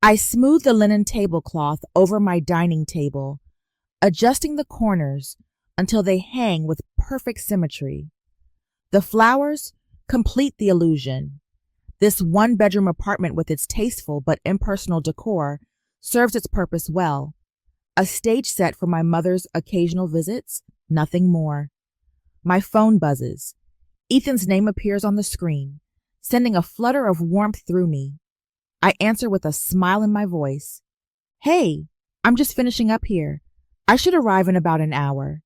I smooth the linen tablecloth over my dining table, adjusting the corners until they hang with perfect symmetry. The flowers complete the illusion. This one-bedroom apartment with its tasteful but impersonal decor serves its purpose well. A stage set for my mother's occasional visits, nothing more. My phone buzzes. Ethan's name appears on the screen, sending a flutter of warmth through me. I answer with a smile in my voice. Hey, I'm just finishing up here. I should arrive in about an hour.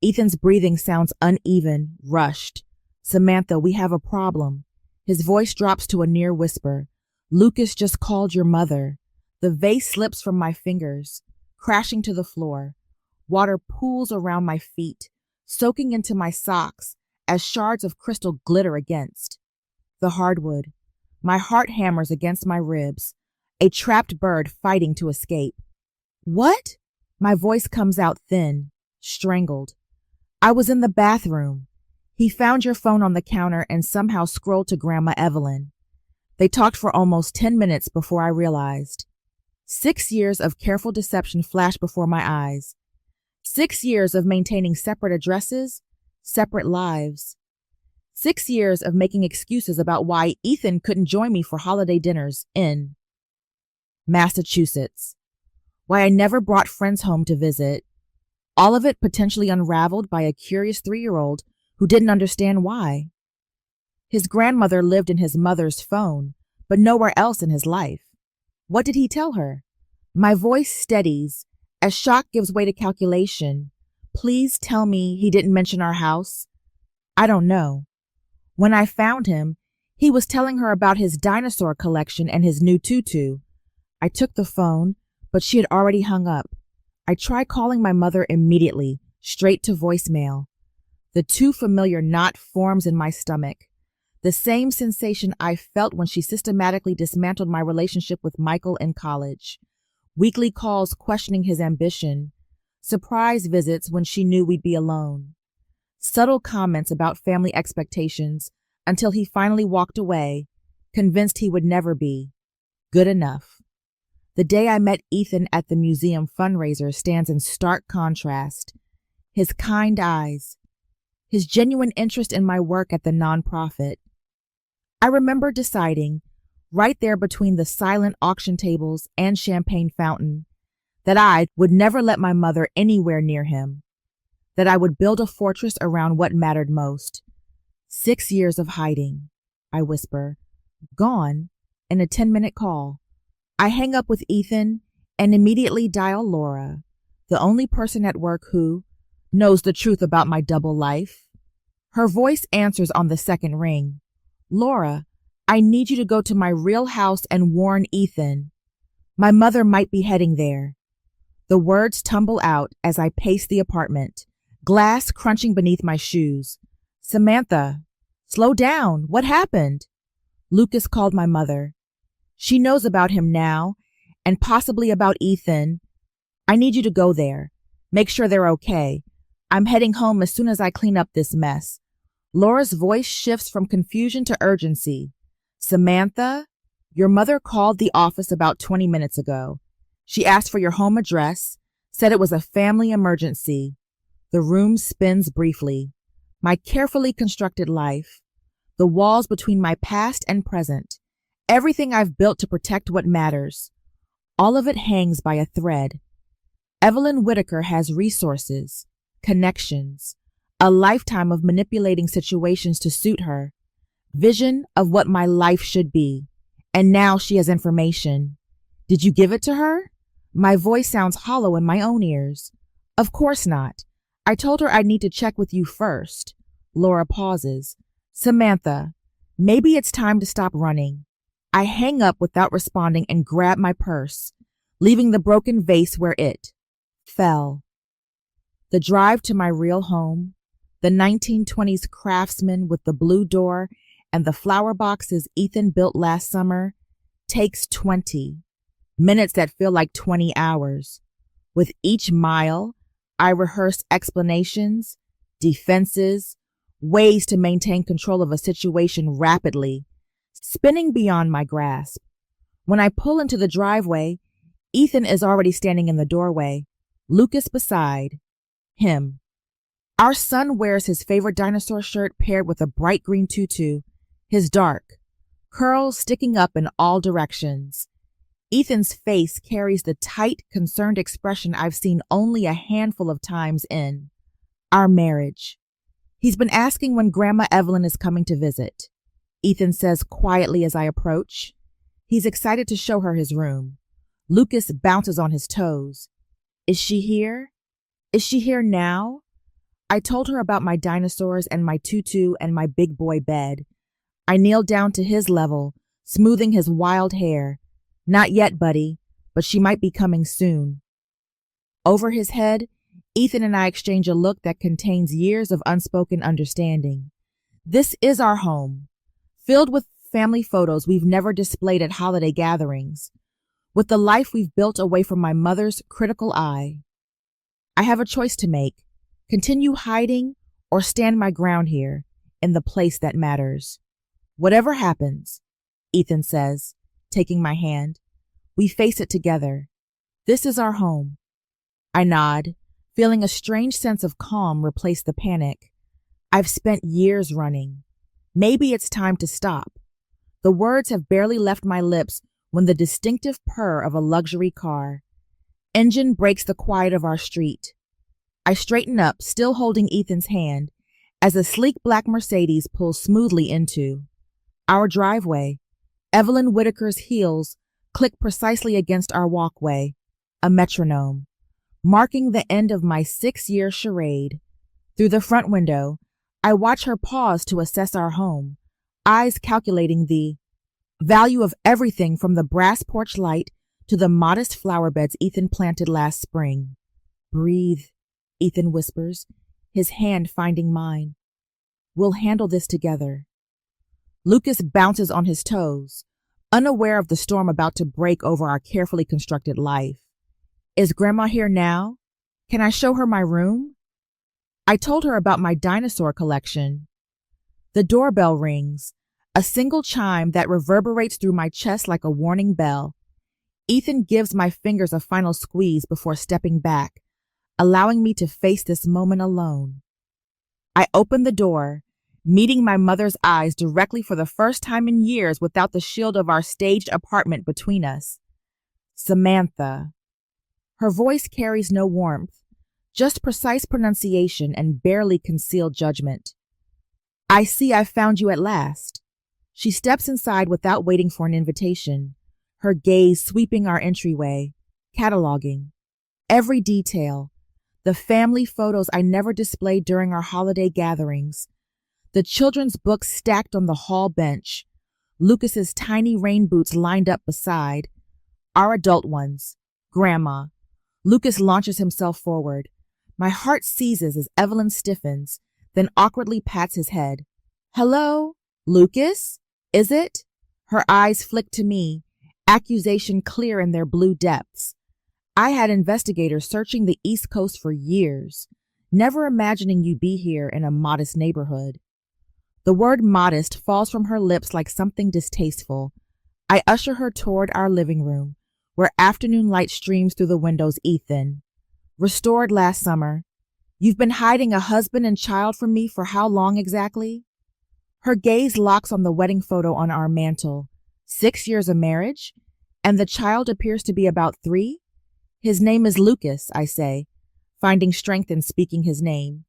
Ethan's breathing sounds uneven, rushed. Samantha, we have a problem. His voice drops to a near whisper. Lucas just called your mother. The vase slips from my fingers, crashing to the floor. Water pools around my feet, soaking into my socks as shards of crystal glitter against the hardwood. My heart hammers against my ribs, a trapped bird fighting to escape. What? My voice comes out thin, strangled. I was in the bathroom. He found your phone on the counter and somehow scrolled to Grandma Evelyn. They talked for almost 10 minutes before I realized. 6 years of careful deception flashed before my eyes. 6 years of maintaining separate addresses, separate lives. 6 years of making excuses about why Ethan couldn't join me for holiday dinners in Massachusetts. Why I never brought friends home to visit. All of it potentially unraveled by a curious 3-year-old who didn't understand why. His grandmother lived in his mother's phone, but nowhere else in his life. What did he tell her? My voice steadies as shock gives way to calculation. Please tell me he didn't mention our house. I don't know. When I found him, he was telling her about his dinosaur collection and his new tutu. I took the phone, but she had already hung up. I tried calling my mother immediately, straight to voicemail. The too familiar knot forms in my stomach. The same sensation I felt when she systematically dismantled my relationship with Michael in college. Weekly calls questioning his ambition. Surprise visits when she knew we'd be alone. Subtle comments about family expectations until he finally walked away, convinced he would never be good enough. The day I met Ethan at the museum fundraiser stands in stark contrast. His kind eyes, his genuine interest in my work at the nonprofit. I remember deciding, right there between the silent auction tables and champagne fountain, that I would never let my mother anywhere near him, that I would build a fortress around what mattered most. 6 years of hiding, I whisper, gone in a 10-minute call. I hang up with Ethan and immediately dial Laura, the only person at work who knows the truth about my double life. Her voice answers on the second ring. Laura, I need you to go to my real house and warn Ethan. My mother might be heading there. The words tumble out as I pace the apartment, glass crunching beneath my shoes. Samantha, slow down. What happened? Lucas called my mother. She knows about him now, and possibly about Ethan. I need you to go there. Make sure they're okay. I'm heading home as soon as I clean up this mess. Laura's voice shifts from confusion to urgency. Samantha, your mother called the office about 20 minutes ago. She asked for your home address, said it was a family emergency. The room spins briefly. My carefully constructed life, the walls between my past and present, everything I've built to protect what matters. All of it hangs by a thread. Evelyn Whitaker has resources, connections, a lifetime of manipulating situations to suit her, vision of what my life should be, and now she has information. Did you give it to her? My voice sounds hollow in my own ears. Of course not. I told her I'd need to check with you first. Laura pauses. Samantha, maybe it's time to stop running. I hang up without responding and grab my purse, leaving the broken vase where it fell. The drive to my real home, the 1920s Craftsman with the blue door and the flower boxes Ethan built last summer, takes 20 minutes that feel like 20 hours. With each mile, I rehearse explanations, defenses, ways to maintain control of a situation rapidly, spinning beyond my grasp. When I pull into the driveway, Ethan is already standing in the doorway, Lucas beside him. Our son wears his favorite dinosaur shirt paired with a bright green tutu, his dark, curls sticking up in all directions. Ethan's face carries the tight, concerned expression I've seen only a handful of times in our marriage. He's been asking when Grandma Evelyn is coming to visit, Ethan says quietly as I approach. He's excited to show her his room. Lucas bounces on his toes. Is she here? Is she here now? I told her about my dinosaurs and my tutu and my big boy bed. I kneeled down to his level, smoothing his wild hair. Not yet, buddy, but she might be coming soon. Over his head, Ethan and I exchange a look that contains years of unspoken understanding. This is our home, filled with family photos we've never displayed at holiday gatherings, with the life we've built away from my mother's critical eye. I have a choice to make, continue hiding or stand my ground here in the place that matters. Whatever happens, Ethan says, taking my hand, we face it together. This is our home. I nod, feeling a strange sense of calm replace the panic. I've spent years running. Maybe it's time to stop. The words have barely left my lips when the distinctive purr of a luxury car. Engine breaks the quiet of our street. I straighten up, still holding Ethan's hand, as a sleek black Mercedes pulls smoothly into our driveway. Evelyn Whitaker's heels click precisely against our walkway, a metronome, marking the end of my 6-year charade. Through the front window, I watch her pause to assess our home, eyes calculating the value of everything from the brass porch light to the modest flower beds Ethan planted last spring. Breathe, Ethan whispers, his hand finding mine. We'll handle this together. Lucas bounces on his toes, unaware of the storm about to break over our carefully constructed life. Is Grandma here now? Can I show her my room? I told her about my dinosaur collection. The doorbell rings, a single chime that reverberates through my chest like a warning bell. Ethan gives my fingers a final squeeze before stepping back, allowing me to face this moment alone. I open the door, meeting my mother's eyes directly for the first time in years without the shield of our staged apartment between us. Samantha. Her voice carries no warmth, just precise pronunciation and barely concealed judgment. I see I've found you at last. She steps inside without waiting for an invitation, her gaze sweeping our entryway, cataloging every detail, the family photos I never displayed during our holiday gatherings, the children's books stacked on the hall bench, Lucas's tiny rain boots lined up beside, our adult ones, Grandma. Lucas launches himself forward. My heart seizes as Evelyn stiffens, then awkwardly pats his head. Hello, Lucas? Is it? Her eyes flick to me, accusation clear in their blue depths. I had investigators searching the East Coast for years, never imagining you'd be here in a modest neighborhood. The word modest falls from her lips like something distasteful. I usher her toward our living room, where afternoon light streams through the windows. Ethan. Restored last summer. You've been hiding a husband and child from me for how long exactly? Her gaze locks on the wedding photo on our mantle. 6 years of marriage? And the child appears to be about 3? His name is Lucas, I say, finding strength in speaking his name.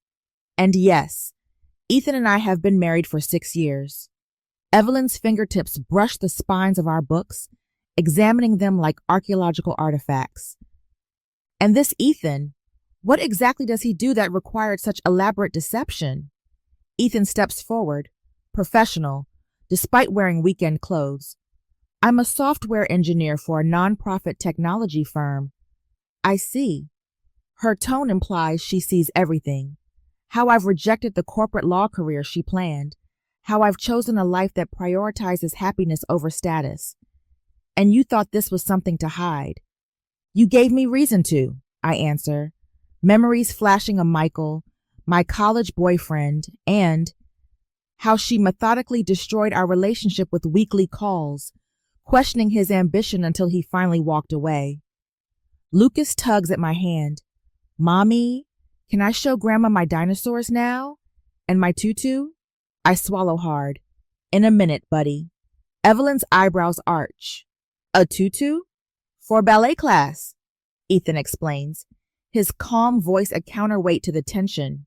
And yes, Ethan and I have been married for 6 years. Evelyn's fingertips brush the spines of our books, examining them like archaeological artifacts. And this Ethan, what exactly does he do that required such elaborate deception? Ethan steps forward, professional, despite wearing weekend clothes. I'm a software engineer for a nonprofit technology firm. I see. Her tone implies she sees everything. How I've rejected the corporate law career she planned. How I've chosen a life that prioritizes happiness over status. And you thought this was something to hide. You gave me reason to, I answer, memories flashing of Michael, my college boyfriend, and how she methodically destroyed our relationship with weekly calls, questioning his ambition until he finally walked away. Lucas tugs at my hand. Mommy, can I show Grandma my dinosaurs now? And my tutu? I swallow hard. In a minute, buddy. Evelyn's eyebrows arch. A tutu? For ballet class, Ethan explains, his calm voice a counterweight to the tension.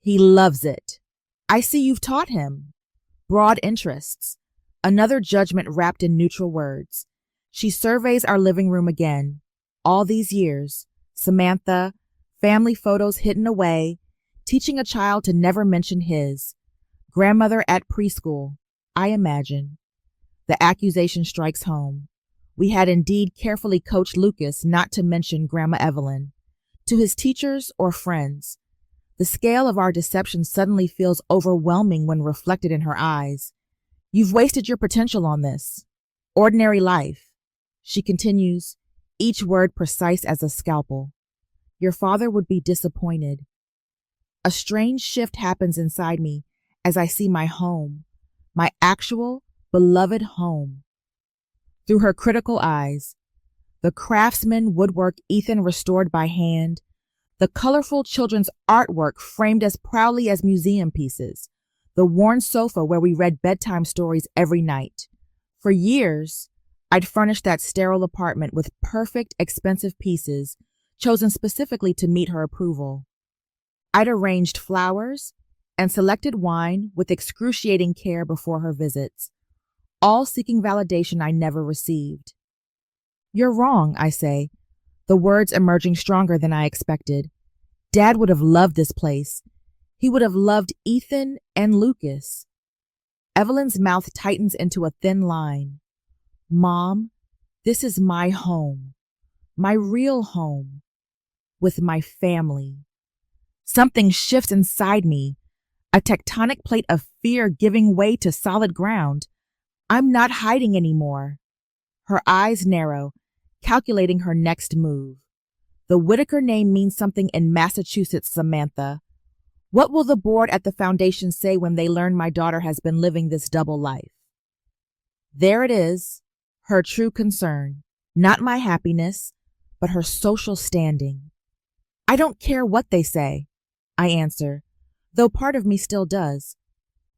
He loves it. I see you've taught him. Broad interests. Another judgment wrapped in neutral words. She surveys our living room again. All these years, Samantha, family photos hidden away, teaching a child to never mention his. Grandmother at preschool, I imagine. The accusation strikes home. We had indeed carefully coached Lucas not to mention Grandma Evelyn. To his teachers or friends, the scale of our deception suddenly feels overwhelming when reflected in her eyes. You've wasted your potential on this. Ordinary life. She continues, each word precise as a scalpel. Your father would be disappointed. A strange shift happens inside me as I see my home, my actual, beloved home. Through her critical eyes, the craftsman woodwork Ethan restored by hand, the colorful children's artwork framed as proudly as museum pieces, the worn sofa where we read bedtime stories every night. For years, I'd furnished that sterile apartment with perfect, expensive pieces chosen specifically to meet her approval. I'd arranged flowers and selected wine with excruciating care before her visits, all seeking validation I never received. You're wrong, I say, the words emerging stronger than I expected. Dad would have loved this place. He would have loved Ethan and Lucas. Evelyn's mouth tightens into a thin line. Mom, this is my home, my real home, with my family. Something shifts inside me, a tectonic plate of fear giving way to solid ground. I'm not hiding anymore. Her eyes narrow, calculating her next move. The Whitaker name means something in Massachusetts, Samantha. What will the board at the foundation say when they learn my daughter has been living this double life? There it is, her true concern, not my happiness, but her social standing. I don't care what they say, I answer, though part of me still does.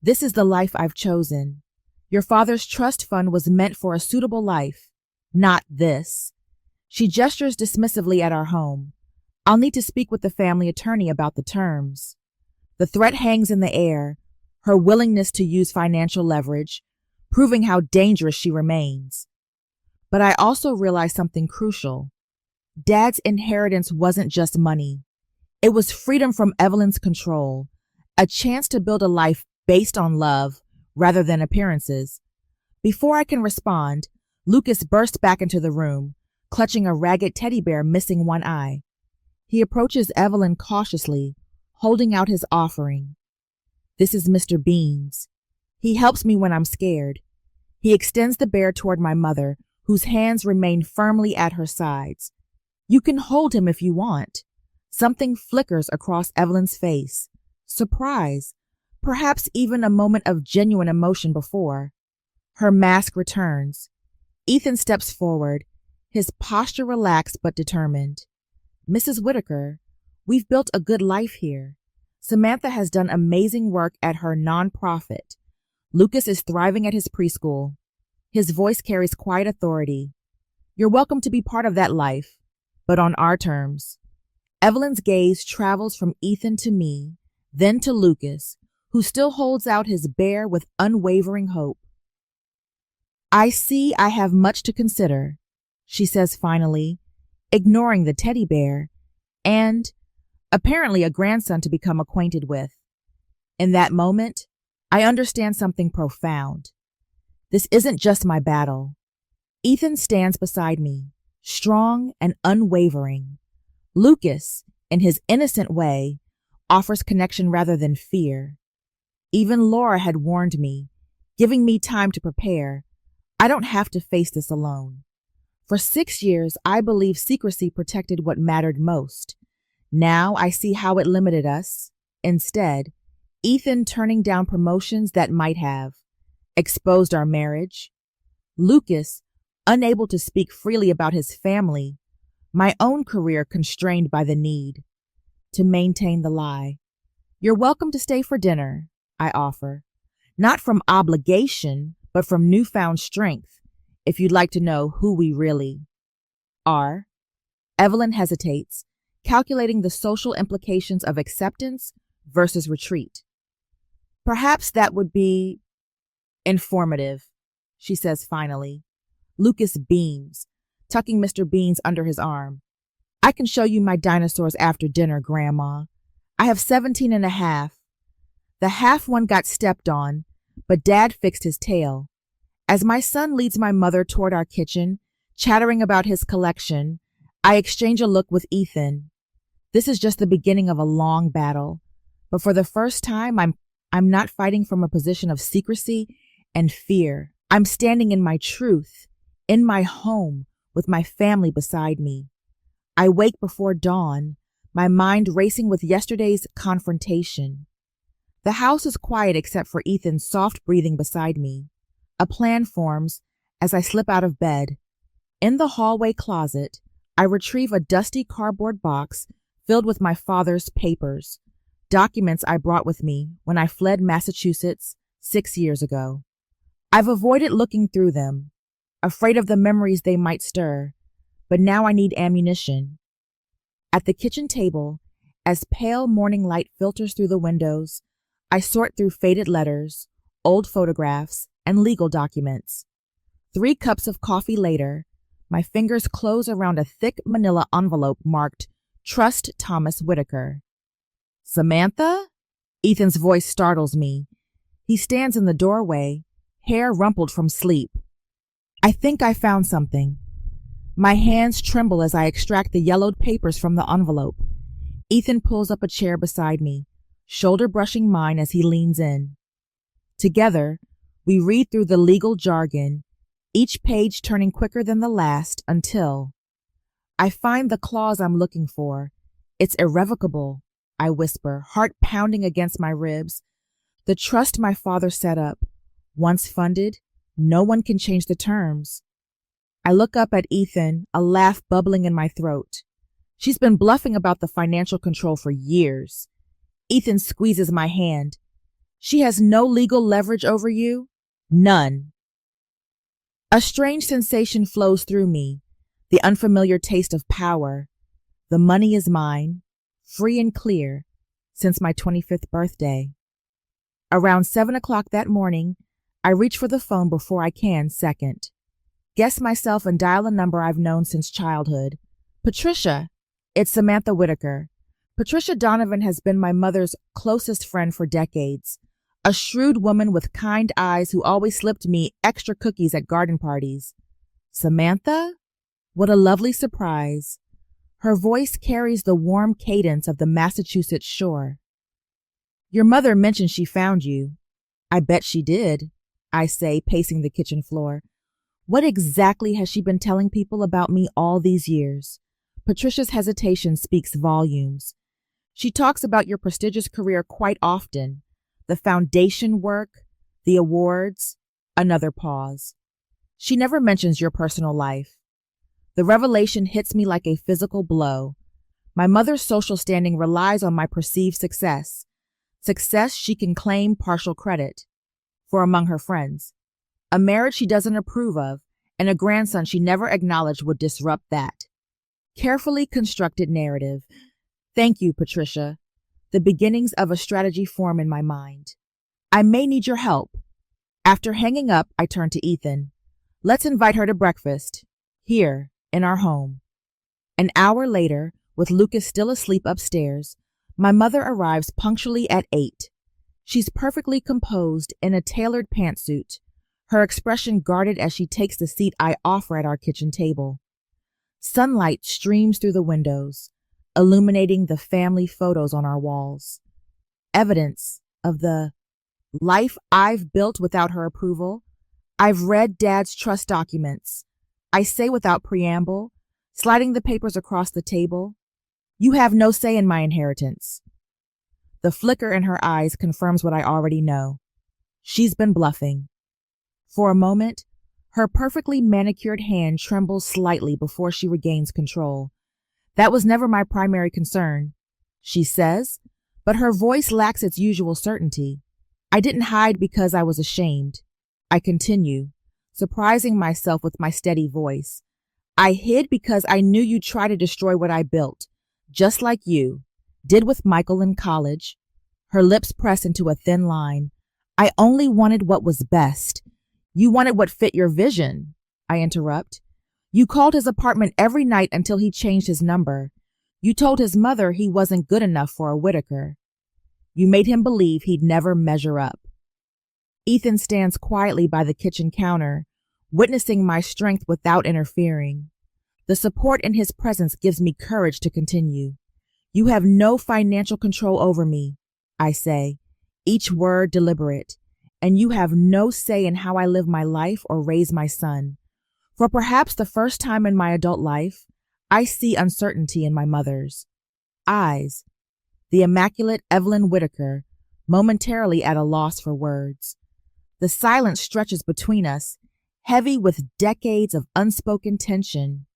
This is the life I've chosen. Your father's trust fund was meant for a suitable life, not this. She gestures dismissively at our home. I'll need to speak with the family attorney about the terms. The threat hangs in the air, her willingness to use financial leverage, proving how dangerous she remains. But I also realize something crucial. Dad's inheritance wasn't just money. It was freedom from Evelyn's control, a chance to build a life based on love rather than appearances. Before I can respond, Lucas bursts back into the room, clutching a ragged teddy bear missing one eye. He approaches Evelyn cautiously, holding out his offering. This is Mr. Beans. He helps me when I'm scared. He extends the bear toward my mother, whose hands remain firmly at her sides. You can hold him if you want. Something flickers across Evelyn's face. Surprise, perhaps even a moment of genuine emotion before. Her mask returns. Ethan steps forward, his posture relaxed but determined. Mrs. Whitaker, we've built a good life here. Samantha has done amazing work at her nonprofit. Lucas is thriving at his preschool. His voice carries quiet authority. You're welcome to be part of that life, but on our terms. Evelyn's gaze travels from Ethan to me, then to Lucas, who still holds out his bear with unwavering hope. I see I have much to consider, she says finally, ignoring the teddy bear, and apparently a grandson to become acquainted with. In that moment, I understand something profound. This isn't just my battle. Ethan stands beside me, strong and unwavering. Lucas, in his innocent way, offers connection rather than fear. Even Laura had warned me, giving me time to prepare. I don't have to face this alone. For 6 years, I believed secrecy protected what mattered most. Now I see how it limited us. Instead, Ethan turning down promotions that might have exposed our marriage. Lucas unable to speak freely about his family, my own career constrained by the need to maintain the lie. You're welcome to stay for dinner, I offer, not from obligation, but from newfound strength, if you'd like to know who we really are. Evelyn hesitates, calculating the social implications of acceptance versus retreat. Perhaps that would be informative, she says finally. Lucas beams, tucking Mr. Beans under his arm. I can show you my dinosaurs after dinner, Grandma. I have 17 and a half. The half one got stepped on, but Dad fixed his tail. As my son leads my mother toward our kitchen, chattering about his collection, I exchange a look with Ethan. This is just the beginning of a long battle, but for the first time, I'm not fighting from a position of secrecy and fear. I'm standing in my truth, in my home, with my family beside me. I wake before dawn, my mind racing with yesterday's confrontation. The house is quiet except for Ethan's soft breathing beside me. A plan forms as I slip out of bed. In the hallway closet, I retrieve a dusty cardboard box filled with my father's papers, documents I brought with me when I fled Massachusetts 6 years ago. I've avoided looking through them, afraid of the memories they might stir, but now I need ammunition. At the kitchen table, as pale morning light filters through the windows, I sort through faded letters, old photographs, and legal documents. 3 cups of coffee later, my fingers close around a thick manila envelope marked Trust Thomas Whitaker. Samantha? Ethan's voice startles me. He stands in the doorway, hair rumpled from sleep. I think I found something. My hands tremble as I extract the yellowed papers from the envelope. Ethan pulls up a chair beside me, shoulder brushing mine as he leans in. Together, we read through the legal jargon, each page turning quicker than the last until I find the clause I'm looking for. It's irrevocable, I whisper, heart pounding against my ribs. The trust my father set up, once funded, no one can change the terms. I look up at Ethan, a laugh bubbling in my throat. She's been bluffing about the financial control for years. Ethan squeezes my hand. She has no legal leverage over you? None. A strange sensation flows through me, the unfamiliar taste of power. The money is mine, free and clear, since my 25th birthday. Around 7 o'clock that morning, I reach for the phone before I can second. Guess myself and dial a number I've known since childhood. Patricia. It's Samantha Whitaker. Patricia Donovan has been my mother's closest friend for decades. A shrewd woman with kind eyes who always slipped me extra cookies at garden parties. Samantha? What a lovely surprise. Her voice carries the warm cadence of the Massachusetts shore. Your mother mentioned she found you. I bet she did, I say, pacing the kitchen floor. What exactly has she been telling people about me all these years? Patricia's hesitation speaks volumes. She talks about your prestigious career quite often. The foundation work, the awards, another pause. She never mentions your personal life. The revelation hits me like a physical blow. My mother's social standing relies on my perceived success. Success she can claim partial credit for among her friends. A marriage she doesn't approve of, and a grandson she never acknowledged would disrupt that. Carefully constructed narrative. Thank you, Patricia. The beginnings of a strategy form in my mind. I may need your help. After hanging up, I turn to Ethan. Let's invite her to breakfast. Here, in our home. An hour later, with Lucas still asleep upstairs, my mother arrives punctually at 8. She's perfectly composed in a tailored pantsuit, her expression guarded as she takes the seat I offer at our kitchen table. Sunlight streams through the windows, illuminating the family photos on our walls. Evidence of the life I've built without her approval. I've read Dad's trust documents. I say without preamble, sliding the papers across the table, you have no say in my inheritance. The flicker in her eyes confirms what I already know. She's been bluffing. For a moment, Her perfectly manicured hand trembles slightly before she regains control. That was never my primary concern, she says, but her voice lacks its usual certainty. I didn't hide because I was ashamed. I continue, surprising myself with my steady voice. I hid because I knew you'd try to destroy what I built, just like you did with Michael in college. Her lips press into a thin line. I only wanted what was best. You wanted what fit your vision, I interrupt. You called his apartment every night until he changed his number. You told his mother he wasn't good enough for a Whitaker. You made him believe he'd never measure up. Ethan stands quietly by the kitchen counter, witnessing my strength without interfering. The support in his presence gives me courage to continue. You have no financial control over me, I say, each word deliberate, and you have no say in how I live my life or raise my son. For perhaps the first time in my adult life, I see uncertainty in my mother's eyes. The immaculate Evelyn Whitaker, momentarily at a loss for words. The silence stretches between us, heavy with decades of unspoken tension.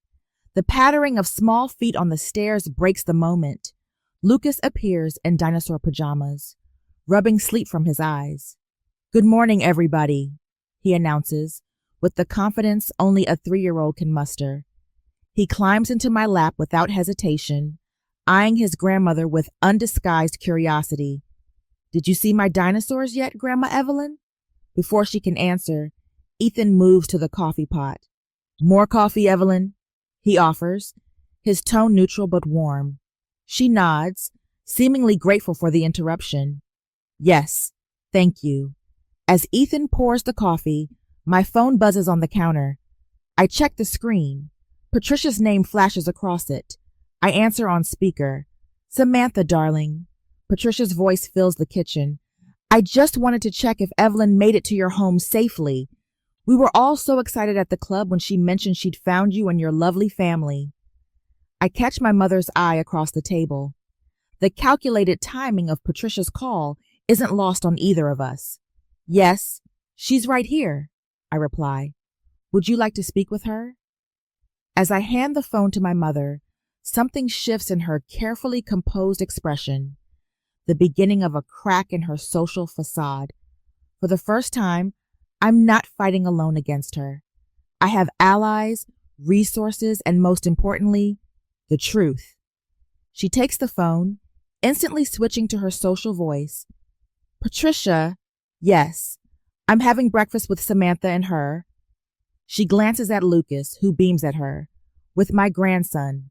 The pattering of small feet on the stairs breaks the moment. Lucas appears in dinosaur pajamas, rubbing sleep from his eyes. Good morning, everybody, he announces, with the confidence only a 3-year-old can muster. He climbs into my lap without hesitation, eyeing his grandmother with undisguised curiosity. Did you see my dinosaurs yet, Grandma Evelyn? Before she can answer, Ethan moves to the coffee pot. More coffee, Evelyn, he offers, his tone neutral but warm. She nods, seemingly grateful for the interruption. Yes, thank you. As Ethan pours the coffee, my phone buzzes on the counter. I check the screen. Patricia's name flashes across it. I answer on speaker. Samantha, darling. Patricia's voice fills the kitchen. I just wanted to check if Evelyn made it to your home safely. We were all so excited at the club when she mentioned she'd found you and your lovely family. I catch my mother's eye across the table. The calculated timing of Patricia's call isn't lost on either of us. Yes, she's right here, I reply. Would you like to speak with her? As I hand the phone to my mother, something shifts in her carefully composed expression, the beginning of a crack in her social facade. For the first time, I'm not fighting alone against her. I have allies, resources, and most importantly, the truth. She takes the phone, instantly switching to her social voice. Patricia, yes, I'm having breakfast with Samantha and her. She glances at Lucas, who beams at her, with my grandson.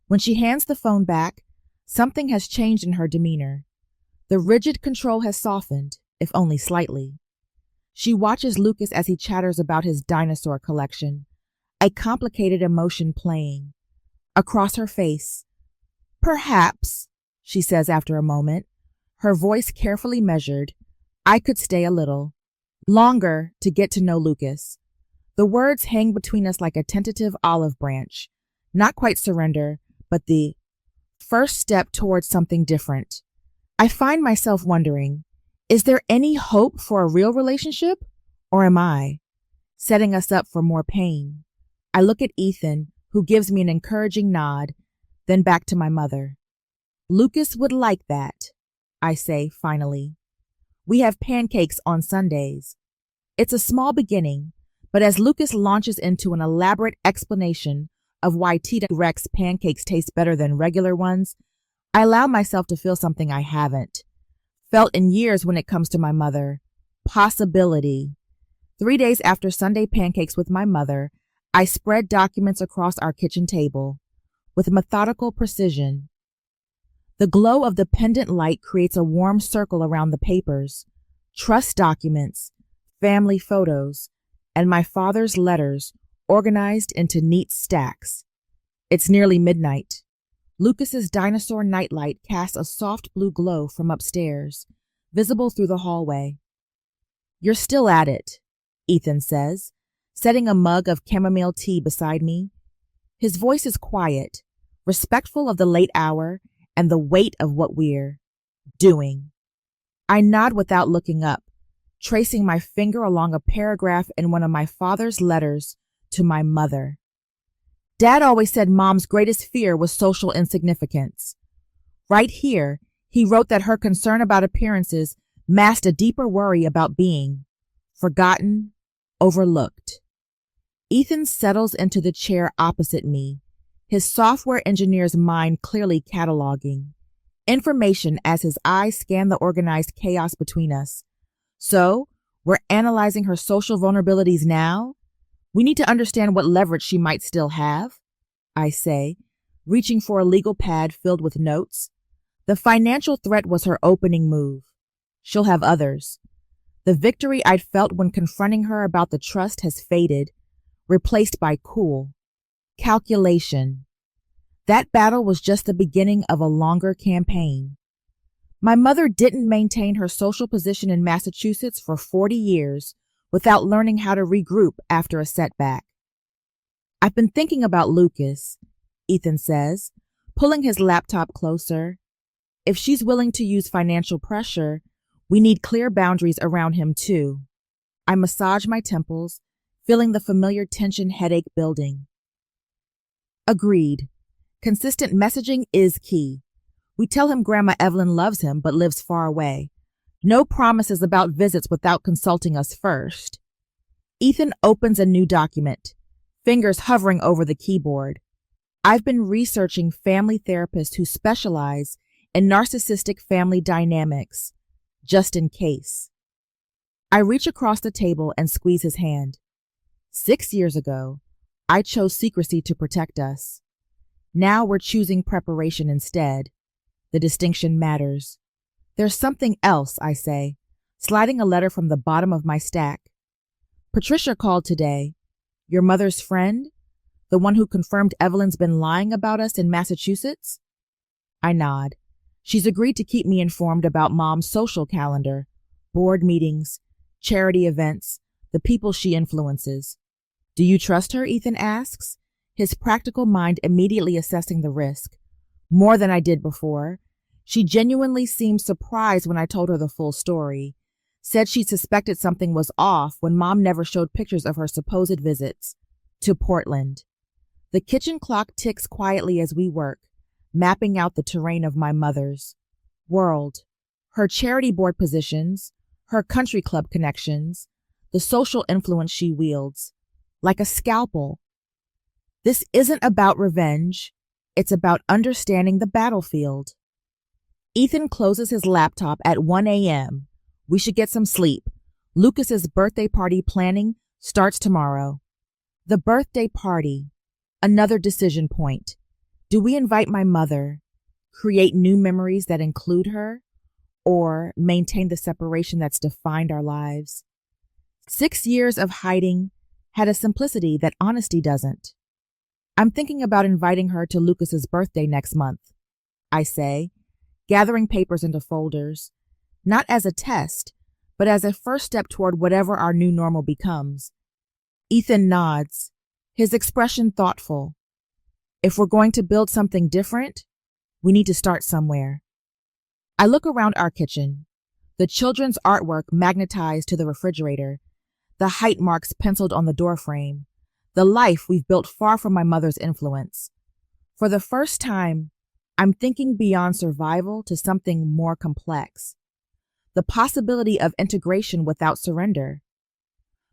When she hands the phone back, something has changed in her demeanor. The rigid control has softened, if only slightly. She watches Lucas as he chatters about his dinosaur collection, a complicated emotion playing. Across her face, perhaps, she says after a moment, her voice carefully measured, I could stay a little longer to get to know Lucas. The words hang between us like a tentative olive branch, not quite surrender, but the first step towards something different. I find myself wondering, is there any hope for a real relationship, or am I setting us up for more pain? I look at Ethan, who gives me an encouraging nod, then back to my mother. Lucas would like that, I say finally. We have pancakes on Sundays. It's a small beginning, but as Lucas launches into an elaborate explanation of why T-Rex pancakes taste better than regular ones, I allow myself to feel something I haven't felt in years when it comes to my mother. Possibility. 3 days after Sunday pancakes with my mother, I spread documents across our kitchen table with methodical precision. The glow of the pendant light creates a warm circle around the papers, trust documents, family photos, and my father's letters organized into neat stacks. It's nearly midnight. Lucas's dinosaur nightlight casts a soft blue glow from upstairs, visible through the hallway. You're still at it, Ethan says, setting a mug of chamomile tea beside me. His voice is quiet, respectful of the late hour and the weight of what we're doing. I nod without looking up, tracing my finger along a paragraph in one of my father's letters to my mother. Dad always said Mom's greatest fear was social insignificance. Right here, he wrote that her concern about appearances masked a deeper worry about being forgotten, overlooked. Ethan settles into the chair opposite me, his software engineer's mind clearly cataloging information as his eyes scan the organized chaos between us. So, we're analyzing her social vulnerabilities now? We need to understand what leverage she might still have, I say, reaching for a legal pad filled with notes. The financial threat was her opening move. She'll have others. The victory I'd felt when confronting her about the trust has faded, replaced by cool calculation. That battle was just the beginning of a longer campaign. My mother didn't maintain her social position in Massachusetts for 40 years without learning how to regroup after a setback. I've been thinking about Lucas, Ethan says, pulling his laptop closer. If she's willing to use financial pressure, we need clear boundaries around him too. I massage my temples, feeling the familiar tension headache building. Agreed. Consistent messaging is key. We tell him Grandma Evelyn loves him but lives far away. No promises about visits without consulting us first. Ethan opens a new document, fingers hovering over the keyboard. I've been researching family therapists who specialize in narcissistic family dynamics, just in case. I reach across the table and squeeze his hand. 6 years ago, I chose secrecy to protect us. Now we're choosing preparation instead. The distinction matters. There's something else, I say, sliding a letter from the bottom of my stack. Patricia called today. Your mother's friend? The one who confirmed Evelyn's been lying about us in Massachusetts? I nod. She's agreed to keep me informed about Mom's social calendar, board meetings, charity events, the people she influences. Do you trust her? Ethan asks, his practical mind immediately assessing the risk. More than I did before. She genuinely seemed surprised when I told her the full story. Said she suspected something was off when Mom never showed pictures of her supposed visits to Portland. The kitchen clock ticks quietly as we work, mapping out the terrain of my mother's world, her charity board positions, her country club connections, the social influence she wields, like a scalpel. This isn't about revenge. It's about understanding the battlefield. Ethan closes his laptop at 1 a.m. We should get some sleep. Lucas's birthday party planning starts tomorrow. The birthday party, another decision point. Do we invite my mother, create new memories that include her, or maintain the separation that's defined our lives? 6 years of hiding had a simplicity that honesty doesn't. I'm thinking about inviting her to Lucas's birthday next month, I say, gathering papers into folders, not as a test, but as a first step toward whatever our new normal becomes. Ethan nods, his expression thoughtful. If we're going to build something different, we need to start somewhere. I look around our kitchen, the children's artwork magnetized to the refrigerator, the height marks penciled on the doorframe, the life we've built far from my mother's influence. For the first time, I'm thinking beyond survival to something more complex. The possibility of integration without surrender.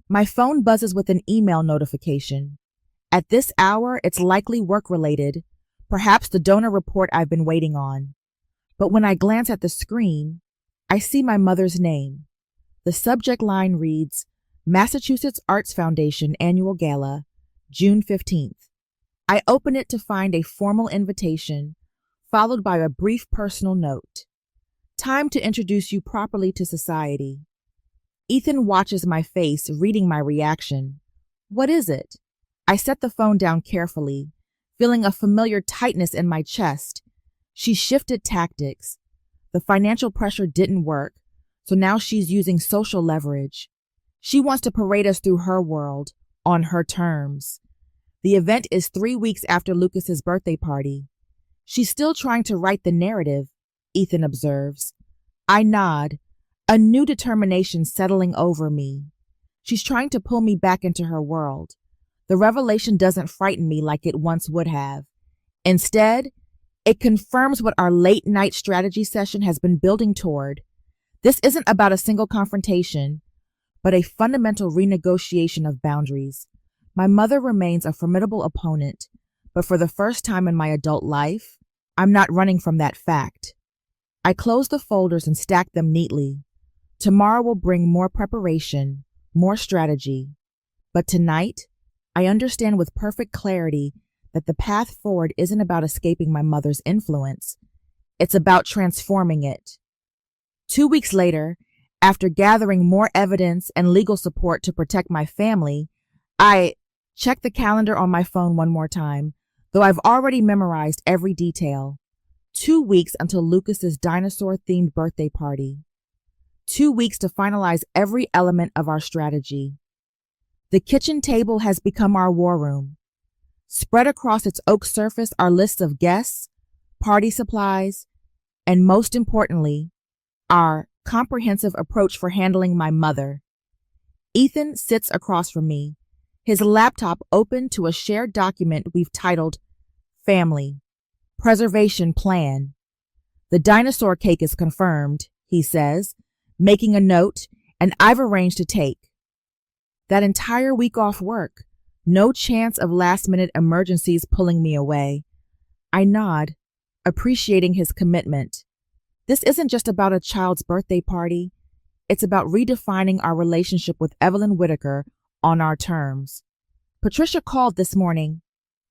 My phone buzzes with an email notification. At this hour, it's likely work-related, perhaps the donor report I've been waiting on. But when I glance at the screen, I see my mother's name. The subject line reads, Massachusetts Arts Foundation Annual Gala, June 15th. I open it to find a formal invitation, followed by a brief personal note. Time to introduce you properly to society. Ethan watches my face, reading my reaction. What is it? I set the phone down carefully, feeling a familiar tightness in my chest. She shifted tactics. The financial pressure didn't work, so now she's using social leverage. She wants to parade us through her world, on her terms. The event is 3 weeks after Lucas's birthday party. She's still trying to write the narrative, Ethan observes. I nod, a new determination settling over me. She's trying to pull me back into her world. The revelation doesn't frighten me like it once would have. Instead, it confirms what our late night strategy session has been building toward. This isn't about a single confrontation, but a fundamental renegotiation of boundaries. My mother remains a formidable opponent, but for the first time in my adult life, I'm not running from that fact. I close the folders and stack them neatly. Tomorrow will bring more preparation, more strategy. But tonight, I understand with perfect clarity that the path forward isn't about escaping my mother's influence. It's about transforming it. 2 weeks later, after gathering more evidence and legal support to protect my family, I check the calendar on my phone one more time, though I've already memorized every detail. 2 weeks until Lucas's dinosaur-themed birthday party. 2 weeks to finalize every element of our strategy. The kitchen table has become our war room. Spread across its oak surface are lists of guests, party supplies, and most importantly, our comprehensive approach for handling my mother. Ethan sits across from me, his laptop open to a shared document we've titled Family Preservation Plan. The dinosaur cake is confirmed, he says, making a note, and I've arranged to take. That entire week off work, no chance of last-minute emergencies pulling me away. I nod, appreciating his commitment. This isn't just about a child's birthday party. It's about redefining our relationship with Evelyn Whitaker on our terms. Patricia called this morning.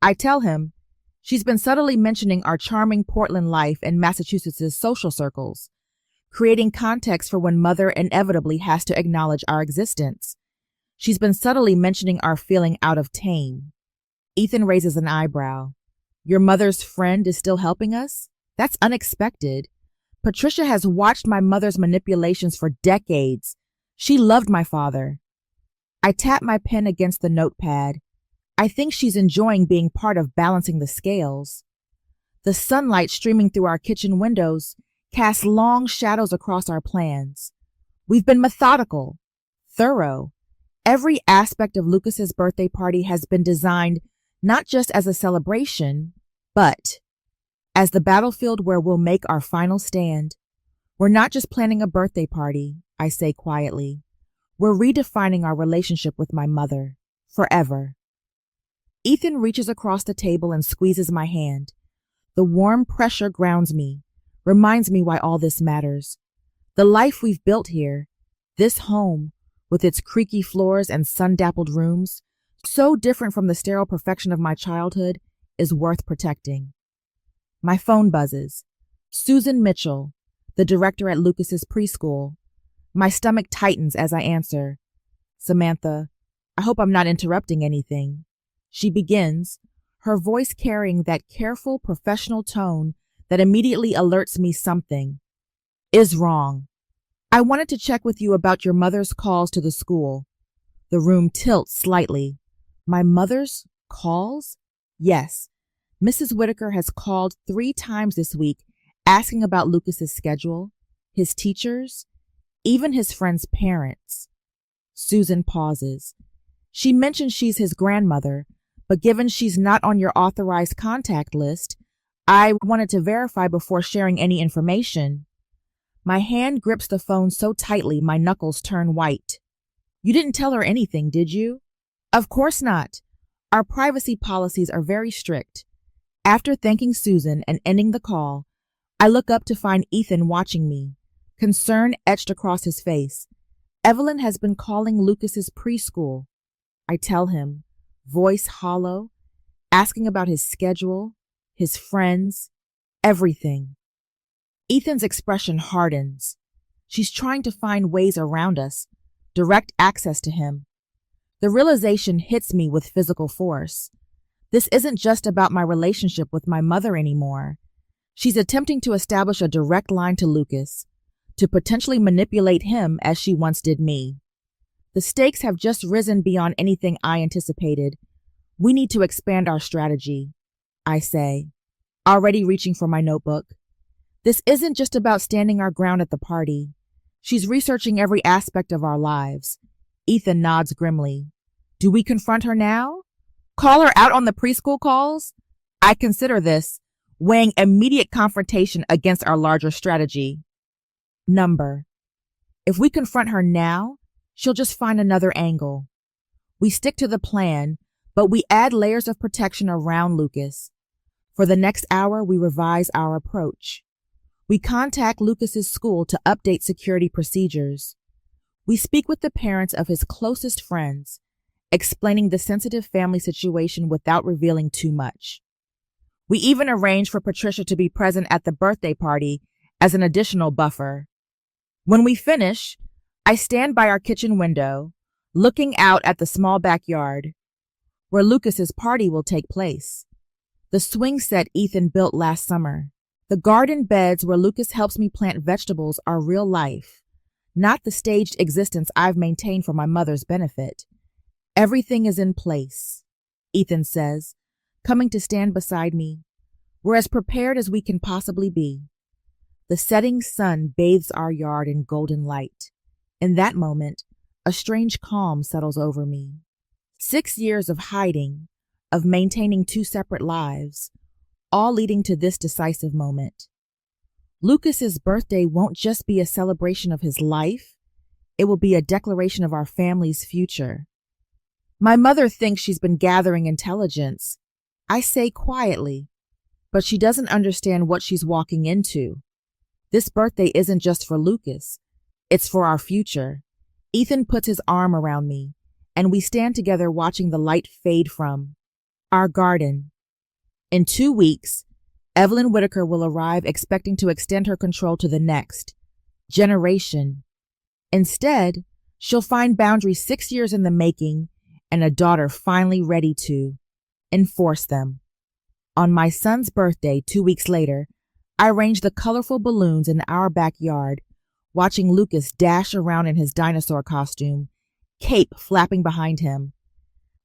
I tell him she's been subtly mentioning our charming Portland life in Massachusetts' social circles, creating context for when Mother inevitably has to acknowledge our existence. She's been subtly mentioning our feeling out of tame. Ethan raises an eyebrow. Your mother's friend is still helping us? That's unexpected. Patricia has watched my mother's manipulations for decades. She loved my father. I tap my pen against the notepad. I think she's enjoying being part of balancing the scales. The sunlight streaming through our kitchen windows casts long shadows across our plans. We've been methodical, thorough. Every aspect of Lucas's birthday party has been designed not just as a celebration, but as the battlefield where we'll make our final stand. We're not just planning a birthday party, I say quietly. We're redefining our relationship with my mother, forever. Ethan reaches across the table and squeezes my hand. The warm pressure grounds me, reminds me why all this matters. The life we've built here, this home, with its creaky floors and sun-dappled rooms, so different from the sterile perfection of my childhood, is worth protecting. My phone buzzes. Susan Mitchell, the director at Lucas's preschool. My stomach tightens as I answer. Samantha, I hope I'm not interrupting anything. She begins, her voice carrying that careful, professional tone that immediately alerts me something is wrong. I wanted to check with you about your mother's calls to the school. The room tilts slightly. My mother's calls? Yes. Mrs. Whitaker has called 3 times this week asking about Lucas's schedule, his teachers, even his friends' parents. Susan pauses. She mentions she's his grandmother, but given she's not on your authorized contact list, I wanted to verify before sharing any information. My hand grips the phone so tightly my knuckles turn white. You didn't tell her anything, did you? Of course not. Our privacy policies are very strict. After thanking Susan and ending the call, I look up to find Ethan watching me, concern etched across his face. Evelyn has been calling Lucas's preschool. I tell him, voice hollow, asking about his schedule, his friends, everything. Ethan's expression hardens. She's trying to find ways around us, direct access to him. The realization hits me with physical force. This isn't just about my relationship with my mother anymore. She's attempting to establish a direct line to Lucas, to potentially manipulate him as she once did me. The stakes have just risen beyond anything I anticipated. We need to expand our strategy, I say, already reaching for my notebook. This isn't just about standing our ground at the party. She's researching every aspect of our lives. Ethan nods grimly. Do we confront her now? Call her out on the preschool calls? I consider this, weighing immediate confrontation against our larger strategy. Number. If we confront her now, she'll just find another angle. We stick to the plan, but we add layers of protection around Lucas. For the next hour, we revise our approach. We contact Lucas's school to update security procedures. We speak with the parents of his closest friends, explaining the sensitive family situation without revealing too much. We even arrange for Patricia to be present at the birthday party as an additional buffer. When we finish, I stand by our kitchen window, looking out at the small backyard, where Lucas's party will take place. The swing set Ethan built last summer. The garden beds where Lucas helps me plant vegetables are real life, not the staged existence I've maintained for my mother's benefit. Everything is in place, Ethan says, coming to stand beside me. We're as prepared as we can possibly be. The setting sun bathes our yard in golden light. In that moment, a strange calm settles over me. 6 years of hiding, of maintaining 2 separate lives, all leading to this decisive moment. Lucas's birthday won't just be a celebration of his life, it will be a declaration of our family's future. My mother thinks she's been gathering intelligence. I say quietly, but she doesn't understand what she's walking into. This birthday isn't just for Lucas, it's for our future. Ethan puts his arm around me, and we stand together watching the light fade from our garden. In 2 weeks, Evelyn Whitaker will arrive expecting to extend her control to the next generation. Instead, she'll find boundaries 6 years in the making and a daughter finally ready to enforce them. On my son's birthday 2 weeks later, I arranged the colorful balloons in our backyard, watching Lucas dash around in his dinosaur costume, cape flapping behind him.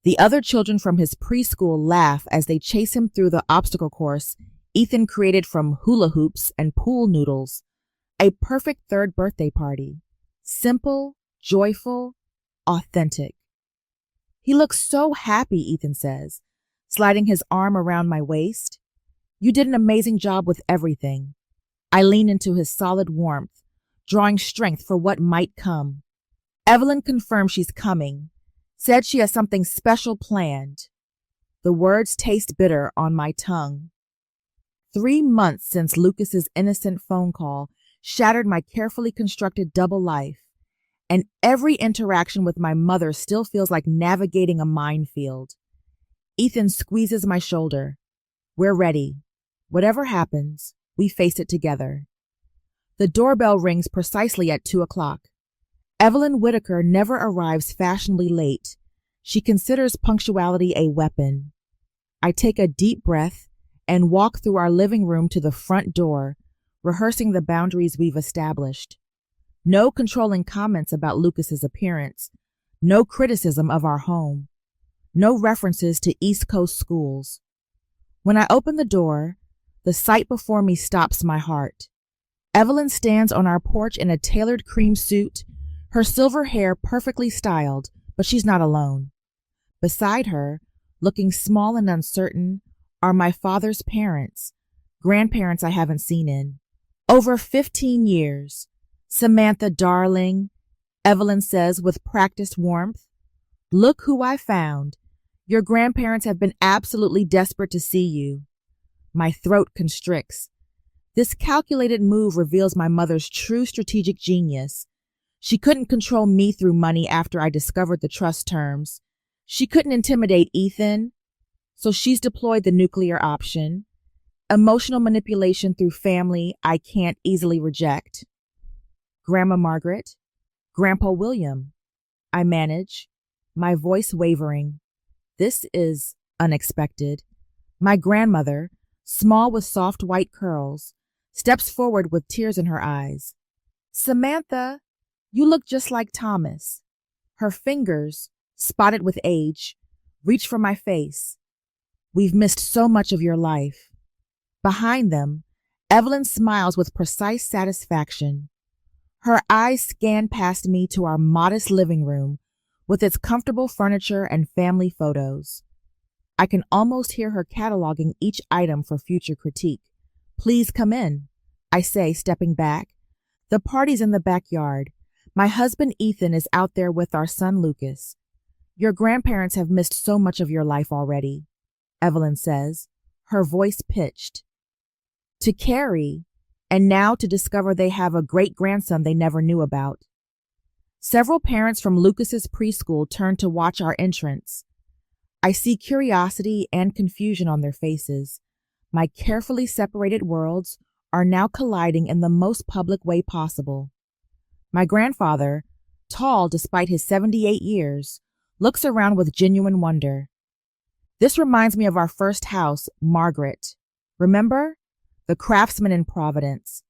The other children from his preschool laugh as they chase him through the obstacle course Ethan created from hula hoops and pool noodles. A perfect 3rd birthday party. Simple, joyful, authentic. He looks so happy, Ethan says, sliding his arm around my waist. You did an amazing job with everything. I lean into his solid warmth, drawing strength for what might come. Evelyn confirms she's coming, said she has something special planned. The words taste bitter on my tongue. 3 months since Lucas's innocent phone call shattered my carefully constructed double life, and every interaction with my mother still feels like navigating a minefield. Ethan squeezes my shoulder. We're ready. Whatever happens, we face it together. The doorbell rings precisely at 2 o'clock. Evelyn Whitaker never arrives fashionably late. She considers punctuality a weapon. I take a deep breath and walk through our living room to the front door, rehearsing the boundaries we've established. No controlling comments about Lucas's appearance. No criticism of our home. No references to East Coast schools. When I open the door, the sight before me stops my heart. Evelyn stands on our porch in a tailored cream suit, her silver hair perfectly styled, but she's not alone. Beside her, looking small and uncertain, are my father's parents, grandparents I haven't seen in over 15 years. Samantha, darling, Evelyn says with practiced warmth, look who I found. Your grandparents have been absolutely desperate to see you. My throat constricts. This calculated move reveals my mother's true strategic genius. She couldn't control me through money after I discovered the trust terms. She couldn't intimidate Ethan, so she's deployed the nuclear option. Emotional manipulation through family I can't easily reject. Grandma Margaret, Grandpa William. I manage, my voice wavering. This is unexpected. My grandmother, small with soft white curls, steps forward with tears in her eyes. Samantha, you look just like Thomas. Her fingers, spotted with age, reach for my face. We've missed so much of your life. Behind them, Evelyn smiles with precise satisfaction. Her eyes scan past me to our modest living room with its comfortable furniture and family photos. I can almost hear her cataloging each item for future critique. Please come in, I say, stepping back. The party's in the backyard. My husband Ethan is out there with our son Lucas. Your grandparents have missed so much of your life already, Evelyn says, her voice pitched. To carry, and now to discover they have a great-grandson they never knew about. Several parents from Lucas's preschool turn to watch our entrance. I see curiosity and confusion on their faces. My carefully separated worlds are now colliding in the most public way possible. My grandfather, tall despite his 78 years, looks around with genuine wonder. This reminds me of our first house, Margaret. Remember? The craftsman in Providence.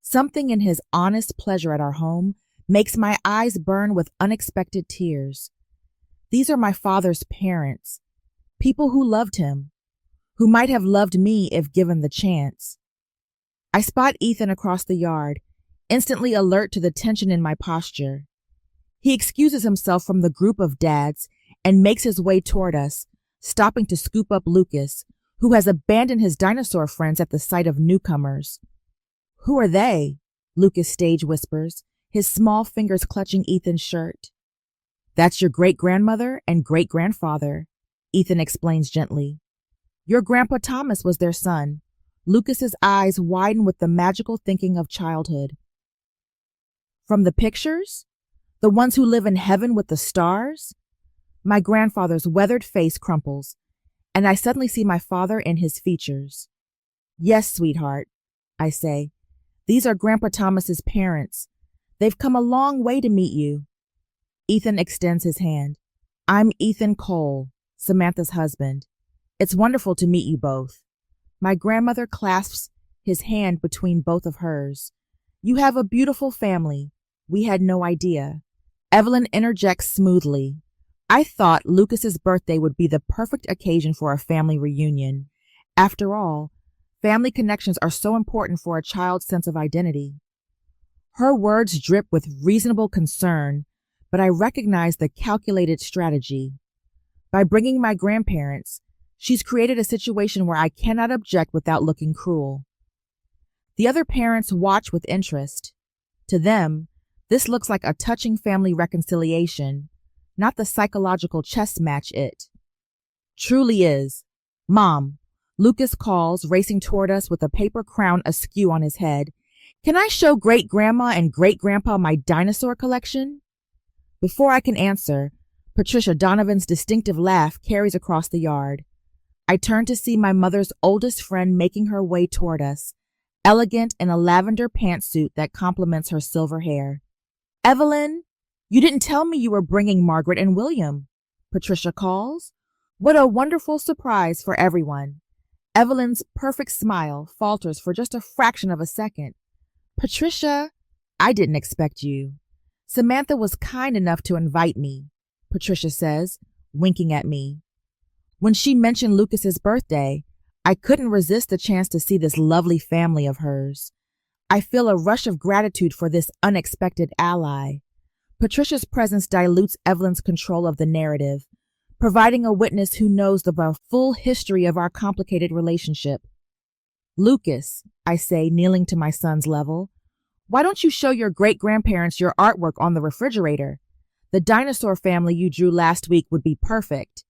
Something in his honest pleasure at our home makes my eyes burn with unexpected tears. These are my father's parents, people who loved him, who might have loved me if given the chance. I spot Ethan across the yard, instantly alert to the tension in my posture. He excuses himself from the group of dads and makes his way toward us, stopping to scoop up Lucas, who has abandoned his dinosaur friends at the sight of newcomers. Who are they? Lucas stage whispers, his small fingers clutching Ethan's shirt. That's your great-grandmother and great-grandfather, Ethan explains gently. Your Grandpa Thomas was their son. Lucas's eyes widen with the magical thinking of childhood. From the pictures? The ones who live in heaven with the stars? My grandfather's weathered face crumples, and I suddenly see my father in his features. Yes, sweetheart, I say. These are Grandpa Thomas's parents. They've come a long way to meet you. Ethan extends his hand. I'm Ethan Cole, Samantha's husband. It's wonderful to meet you both. My grandmother clasps his hand between both of hers. You have a beautiful family. We had no idea. Evelyn interjects smoothly. I thought Lucas's birthday would be the perfect occasion for a family reunion. After all, family connections are so important for a child's sense of identity. Her words drip with reasonable concern, but I recognize the calculated strategy. By bringing my grandparents, she's created a situation where I cannot object without looking cruel. The other parents watch with interest. To them, this looks like a touching family reconciliation, not the psychological chess match it truly is. Mom, Lucas calls, racing toward us with a paper crown askew on his head. Can I show great-grandma and great-grandpa my dinosaur collection? Before I can answer, Patricia Donovan's distinctive laugh carries across the yard. I turn to see my mother's oldest friend making her way toward us, elegant in a lavender pantsuit that complements her silver hair. Evelyn, you didn't tell me you were bringing Margaret and William, Patricia calls. What a wonderful surprise for everyone. Evelyn's perfect smile falters for just a fraction of a second. Patricia, I didn't expect you. Samantha was kind enough to invite me, Patricia says, winking at me. When she mentioned Lucas's birthday, I couldn't resist the chance to see this lovely family of hers. I feel a rush of gratitude for this unexpected ally. Patricia's presence dilutes Evelyn's control of the narrative, providing a witness who knows the full history of our complicated relationship. Lucas, I say, kneeling to my son's level, why don't you show your great-grandparents your artwork on the refrigerator? The dinosaur family you drew last week would be perfect.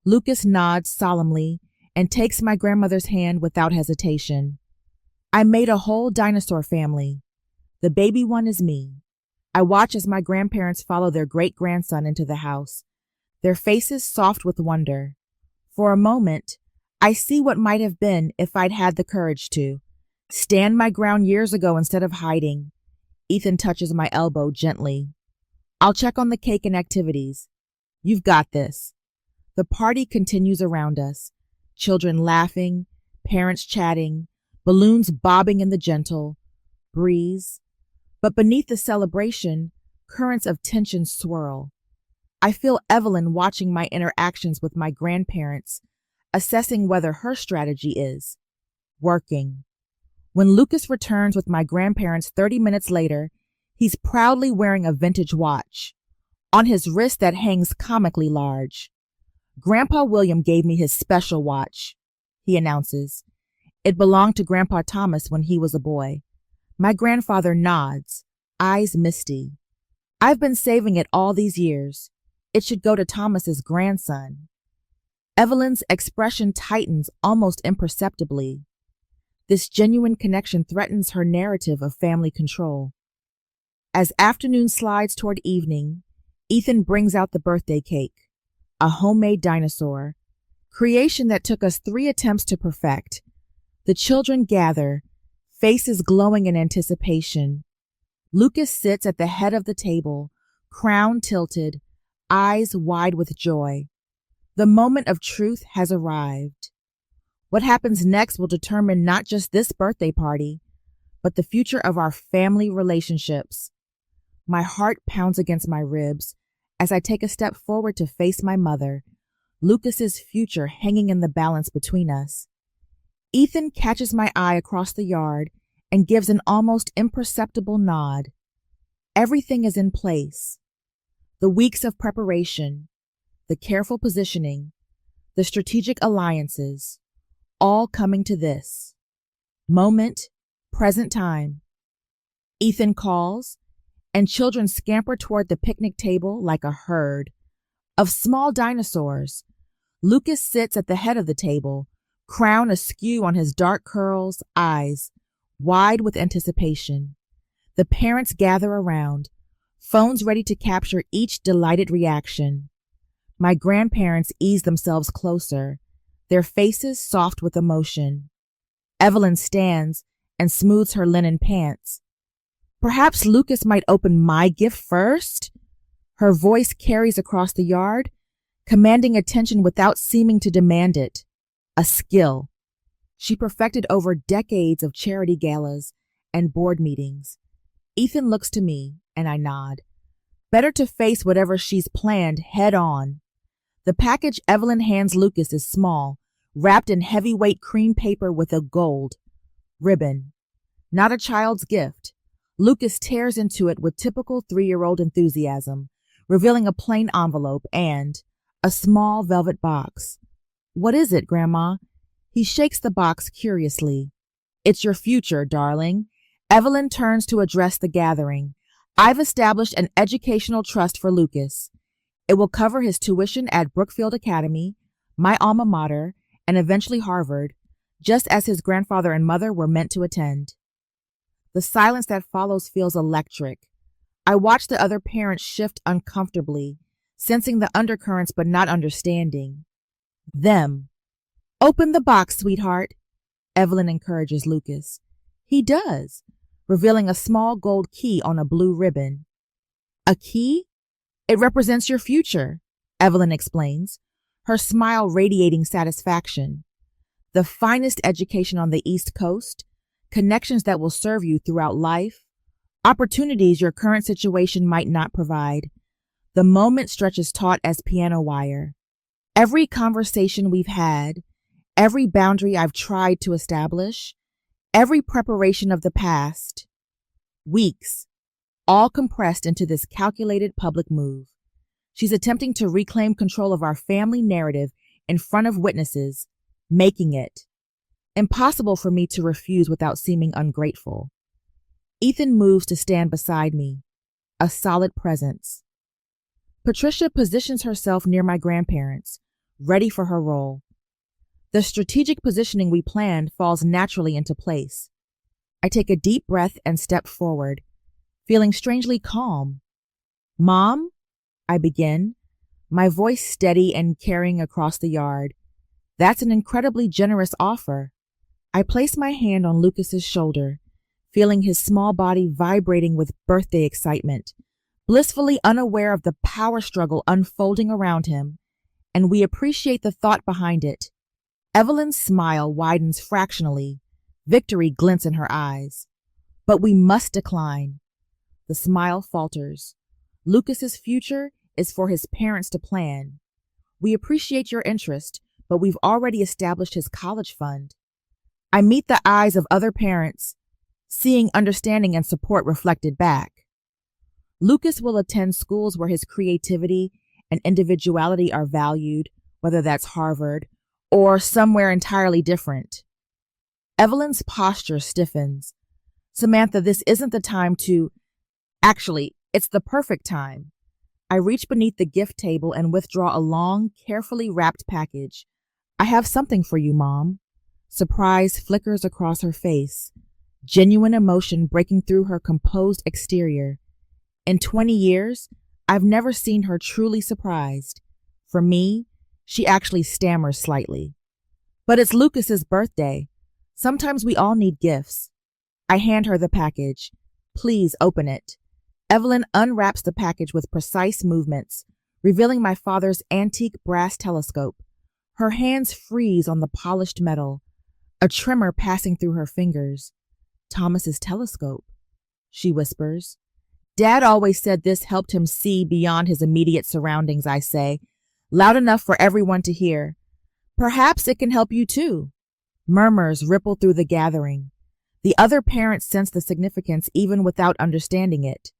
Lucas nods solemnly and takes my grandmother's hand without hesitation. I made a whole dinosaur family. The baby one is me. I watch as my grandparents follow their great-grandson into the house, their faces soft with wonder. For a moment, I see what might have been if I'd had the courage to. Stand my ground years ago instead of hiding. Ethan touches my elbow gently. I'll check on the cake and activities. You've got this. The party continues around us. Children laughing, parents chatting, balloons bobbing in the gentle breeze. But beneath the celebration, currents of tension swirl. I feel Evelyn watching my interactions with my grandparents, assessing whether her strategy is working. When Lucas returns with my grandparents 30 minutes later, He's proudly wearing a vintage watch, on his wrist that hangs comically large. Grandpa William gave me his special watch, he announces. It belonged to Grandpa Thomas when he was a boy. My grandfather nods, eyes misty. I've been saving it all these years. It should go to Thomas's grandson. Evelyn's expression tightens almost imperceptibly. This genuine connection threatens her narrative of family control. As afternoon slides toward evening, Ethan brings out the birthday cake, a homemade dinosaur, creation that took us 3 attempts to perfect. The children gather, faces glowing in anticipation. Lucas sits at the head of the table, crown tilted, eyes wide with joy. The moment of truth has arrived. What happens next will determine not just this birthday party, but the future of our family relationships. My heart pounds against my ribs as I take a step forward to face my mother, Lucas's future hanging in the balance between us. Ethan catches my eye across the yard and gives an almost imperceptible nod. Everything is in place. The weeks of preparation, the careful positioning, the strategic alliances, all coming to this. Moment, present time. Ethan calls, and children scamper toward the picnic table like a herd of small dinosaurs. Lucas sits at the head of the table, crown askew on his dark curls, eyes wide with anticipation. The parents gather around, phones ready to capture each delighted reaction. My grandparents ease themselves closer, their faces soft with emotion. Evelyn stands and smooths her linen pants. Perhaps Lucas might open my gift first? Her voice carries across the yard, commanding attention without seeming to demand it. A skill she perfected over decades of charity galas and board meetings. Ethan looks to me, and I nod. Better to face whatever she's planned head on. The package Evelyn hands Lucas is small, wrapped in heavyweight cream paper with a gold ribbon. Not a child's gift. Lucas tears into it with typical 3-year-old enthusiasm, revealing a plain envelope and a small velvet box. What is it, Grandma? He shakes the box curiously. It's your future, darling. Evelyn turns to address the gathering. I've established an educational trust for Lucas. It will cover his tuition at Brookfield Academy, my alma mater, and eventually Harvard, just as his grandfather and mother were meant to attend. The silence that follows feels electric. I watch the other parents shift uncomfortably, sensing the undercurrents but not understanding. Them. Open the box, sweetheart, Evelyn encourages Lucas. He does, revealing a small gold key on a blue ribbon. A key? It represents your future, Evelyn explains, her smile radiating satisfaction. The finest education on the East Coast, connections that will serve you throughout life, opportunities your current situation might not provide. The moment stretches taut as piano wire. Every conversation we've had, every boundary I've tried to establish, every preparation of the past, weeks, all compressed into this calculated public move. She's attempting to reclaim control of our family narrative in front of witnesses, making it impossible for me to refuse without seeming ungrateful. Ethan moves to stand beside me, a solid presence. Patricia positions herself near my grandparents, ready for her role. The strategic positioning we planned falls naturally into place. I take a deep breath and step forward, feeling strangely calm. Mom, I begin, my voice steady and carrying across the yard. That's an incredibly generous offer. I place my hand on Lucas's shoulder, feeling his small body vibrating with birthday excitement, blissfully unaware of the power struggle unfolding around him, and we appreciate the thought behind it. Evelyn's smile widens fractionally. Victory glints in her eyes. But we must decline. The smile falters. Lucas's future is for his parents to plan. We appreciate your interest, but we've already established his college fund. I meet the eyes of other parents, seeing understanding and support reflected back. Lucas will attend schools where his creativity and individuality are valued, whether that's Harvard or somewhere entirely different. Evelyn's posture stiffens. Samantha, this isn't the time to... Actually, it's the perfect time. I reach beneath the gift table and withdraw a long, carefully wrapped package. I have something for you, Mom. Surprise flickers across her face, genuine emotion breaking through her composed exterior. In 20 years, I've never seen her truly surprised. For me, she actually stammers slightly. But it's Lucas's birthday. Sometimes we all need gifts. I hand her the package. Please open it. Evelyn unwraps the package with precise movements, revealing my father's antique brass telescope. Her hands freeze on the polished metal, a tremor passing through her fingers. Thomas's telescope, she whispers. Dad always said this helped him see beyond his immediate surroundings, I say, loud enough for everyone to hear. Perhaps it can help you too. Murmurs ripple through the gathering. The other parents sense the significance even without understanding it.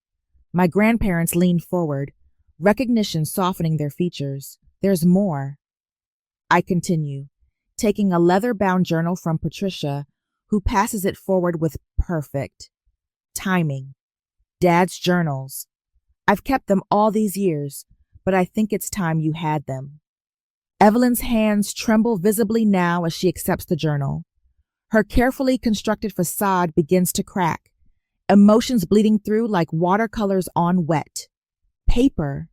My grandparents lean forward, recognition softening their features. There's more. I continue, taking a leather-bound journal from Patricia, who passes it forward with perfect timing. Dad's journals. I've kept them all these years, but I think it's time you had them. Evelyn's hands tremble visibly now as she accepts the journal. Her carefully constructed facade begins to crack, emotions bleeding through like watercolors on wet paper.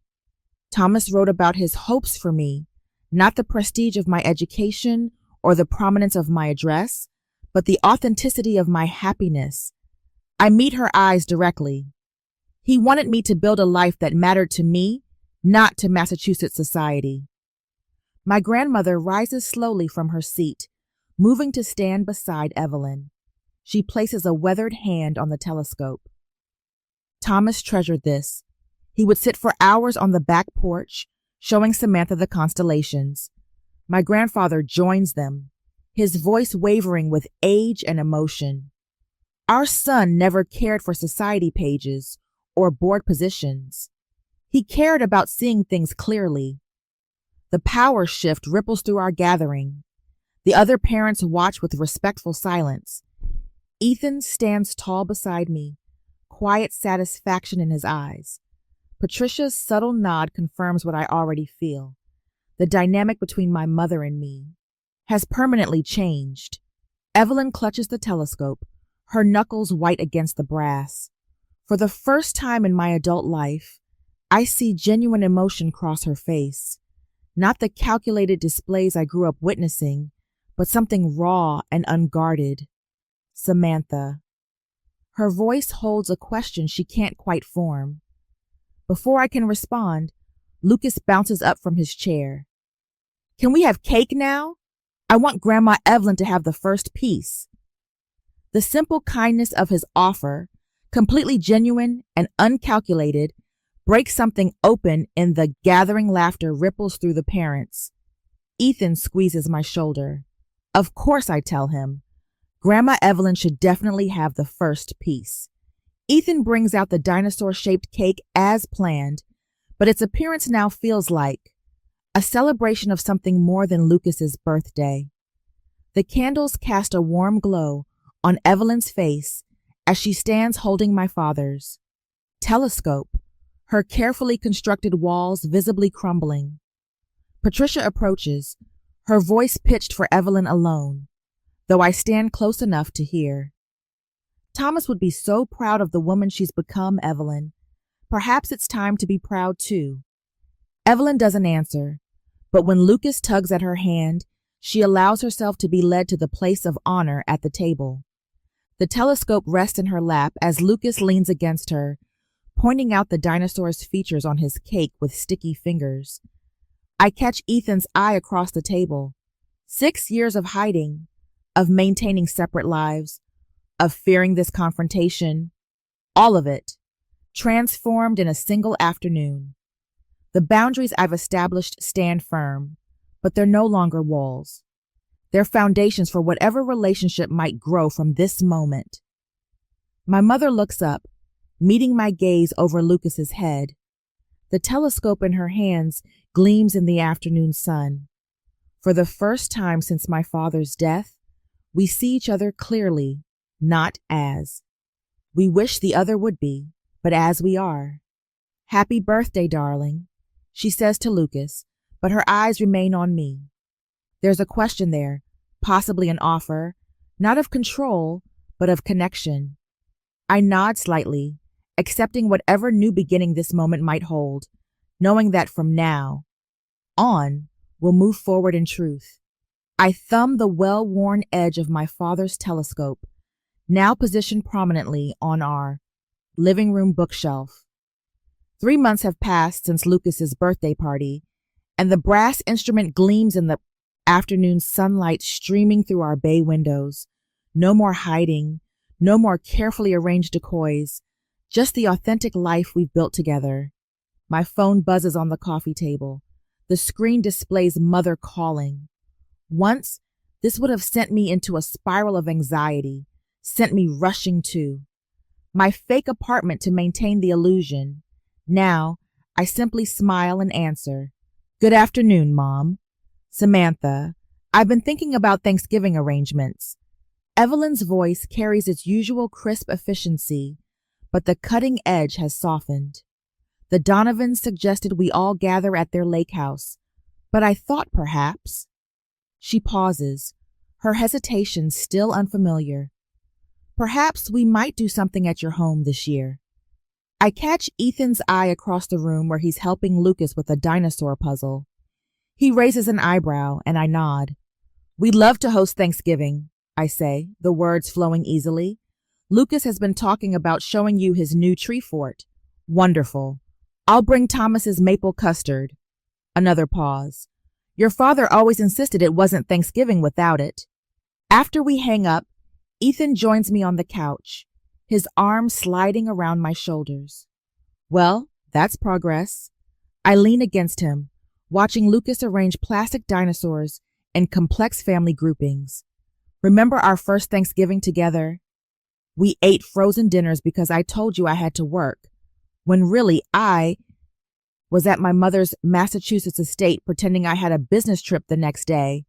Thomas wrote about his hopes for me, not the prestige of my education or the prominence of my address, but the authenticity of my happiness. I meet her eyes directly. He wanted me to build a life that mattered to me, not to Massachusetts society. My grandmother rises slowly from her seat, moving to stand beside Evelyn. She places a weathered hand on the telescope. Thomas treasured this. He would sit for hours on the back porch, showing Samantha the constellations. My grandfather joins them, his voice wavering with age and emotion. Our son never cared for society pages or board positions. He cared about seeing things clearly. The power shift ripples through our gathering. The other parents watch with respectful silence. Ethan stands tall beside me, quiet satisfaction in his eyes. Patricia's subtle nod confirms what I already feel. The dynamic between my mother and me has permanently changed. Evelyn clutches the telescope, her knuckles white against the brass. For the first time in my adult life, I see genuine emotion cross her face. Not the calculated displays I grew up witnessing, but something raw and unguarded. Samantha. Her voice holds a question she can't quite form. Before I can respond, Lucas bounces up from his chair. Can we have cake now? I want Grandma Evelyn to have the first piece. The simple kindness of his offer, completely genuine and uncalculated, breaks something open in the gathering laughter ripples through the parents. Ethan squeezes my shoulder. Of course, I tell him. Grandma Evelyn should definitely have the first piece. Ethan brings out the dinosaur-shaped cake as planned, but its appearance now feels like a celebration of something more than Lucas's birthday. The candles cast a warm glow on Evelyn's face as she stands holding my father's telescope, her carefully constructed walls visibly crumbling. Patricia approaches, her voice pitched for Evelyn alone, though I stand close enough to hear. Thomas would be so proud of the woman she's become, Evelyn. Perhaps it's time to be proud too. Evelyn doesn't answer, but when Lucas tugs at her hand, she allows herself to be led to the place of honor at the table. The telescope rests in her lap as Lucas leans against her, pointing out the dinosaur's features on his cake with sticky fingers. I catch Ethan's eye across the table. 6 years of hiding, of maintaining separate lives, of fearing this confrontation, all of it, transformed in a single afternoon. The boundaries I've established stand firm, but they're no longer walls. They're foundations for whatever relationship might grow from this moment. My mother looks up, meeting my gaze over Lucas's head. The telescope in her hands gleams in the afternoon sun. For the first time since my father's death, we see each other clearly, not as. We wish the other would be, but as we are. "Happy birthday, darling," she says to Lucas, but her eyes remain on me. There's a question there, possibly an offer, not of control, but of connection. I nod slightly, accepting whatever new beginning this moment might hold, knowing that from now on, we'll move forward in truth. I thumb the well-worn edge of my father's telescope, now positioned prominently on our living room bookshelf. 3 months have passed since Lucas's birthday party, and the brass instrument gleams in the afternoon sunlight streaming through our bay windows. No more hiding, no more carefully arranged decoys, just the authentic life we've built together. My phone buzzes on the coffee table. The screen displays mother calling. Once, this would have sent me into a spiral of anxiety, sent me rushing to my fake apartment to maintain the illusion. Now, I simply smile and answer, "Good afternoon, Mom." "Samantha, I've been thinking about Thanksgiving arrangements." Evelyn's voice carries its usual crisp efficiency, but the cutting edge has softened. "The Donovans suggested we all gather at their lake house, but I thought perhaps." She pauses, her hesitation still unfamiliar. "Perhaps we might do something at your home this year." I catch Ethan's eye across the room where he's helping Lucas with a dinosaur puzzle. He raises an eyebrow, and I nod. "We'd love to host Thanksgiving," I say, the words flowing easily. "Lucas has been talking about showing you his new tree fort." "Wonderful. I'll bring Thomas's maple custard." Another pause. "Your father always insisted it wasn't Thanksgiving without it." After we hang up, Ethan joins me on the couch, his arm sliding around my shoulders. "Well, that's progress." I lean against him, watching Lucas arrange plastic dinosaurs in complex family groupings. "Remember our first Thanksgiving together? We ate frozen dinners because I told you I had to work, when really I was at my mother's Massachusetts estate pretending I had a business trip the next day.